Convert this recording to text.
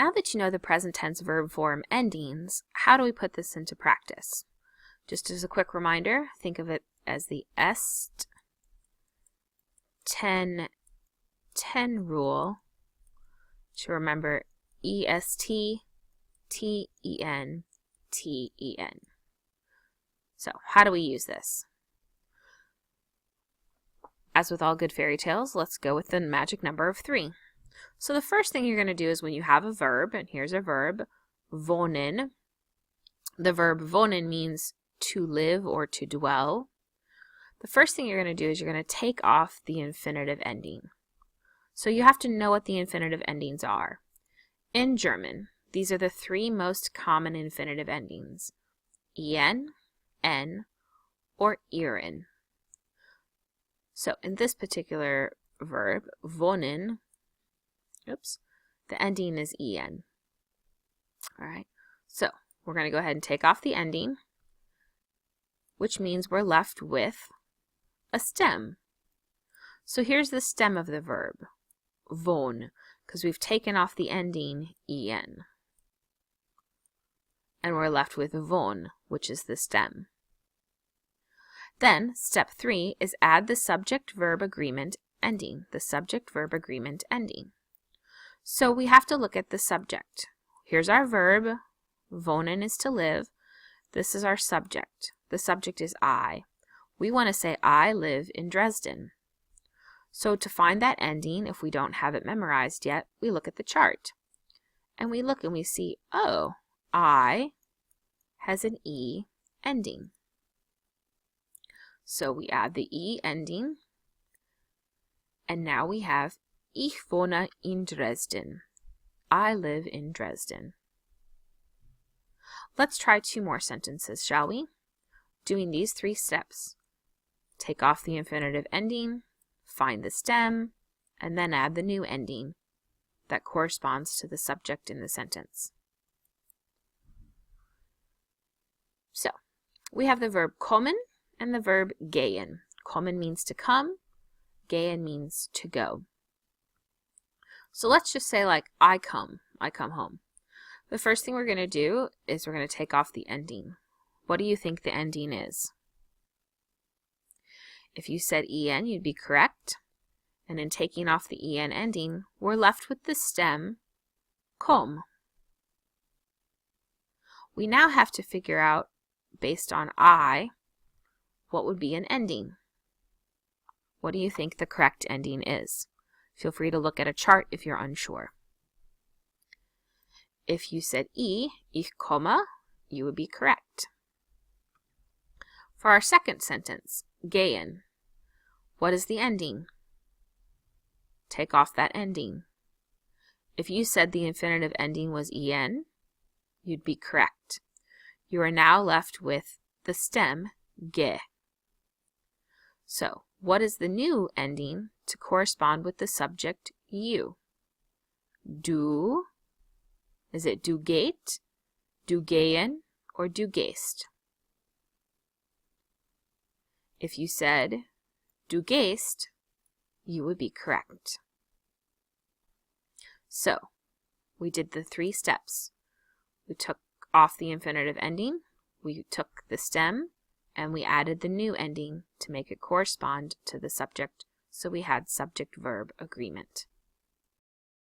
Now that you know the present tense verb form endings, how do we put this into practice? Just as a quick reminder, think of it as the est 10 rule to remember est ten ten. So how do we use this? As with all good fairy tales, let's go with the magic number of 3. So the first thing you're going to do is when you have a verb, and here's a verb, wohnen. The verb wohnen means to live or to dwell. The first thing you're going to do is you're going to take off the infinitive ending. So you have to know what the infinitive endings are. In German, these are the 3 most common infinitive endings: en, en, or ihren. So in this particular verb, wohnen, the ending is en. All right, so we're going to go ahead and take off the ending, which means we're left with a stem. So here's the stem of the verb, wohn, because we've taken off the ending en. And we're left with wohn, which is the stem. Then, step 3 is add the subject-verb agreement ending, So we have to look at the subject. Here's our verb, wohnen is to live. This is our subject. The subject is I. We want to say, I live in Dresden. So to find that ending, if we don't have it memorized yet, we look at the chart. And we look and we see, oh, I has an E ending. So we add the E ending, and now we have Ich wohne in Dresden. I live in Dresden. Let's try 2 more sentences, shall we? Doing these 3 steps. Take off the infinitive ending, find the stem, and then add the new ending that corresponds to the subject in the sentence. So, we have the verb kommen and the verb gehen. Kommen means to come, gehen means to go. So let's just say like, I come home. The first thing we're going to do is we're going to take off the ending. What do you think the ending is? If you said en, you'd be correct. And in taking off the en ending, we're left with the stem komm. We now have to figure out, based on I, what would be an ending. What do you think the correct ending is? Feel free to look at a chart if you're unsure. If you said ich komme, you would be correct. For our second sentence, gehen, what is the ending? Take off that ending. If you said the infinitive ending was en, you'd be correct. You are now left with the stem ge. So, what is the new ending to correspond with the subject you? Du, is it du geht, du gehen, or du gehst? If you said du gehst, you would be correct. So, we did the 3 steps. We took off the infinitive ending, we took the stem, and we added the new ending to make it correspond to the subject, so we had subject-verb agreement.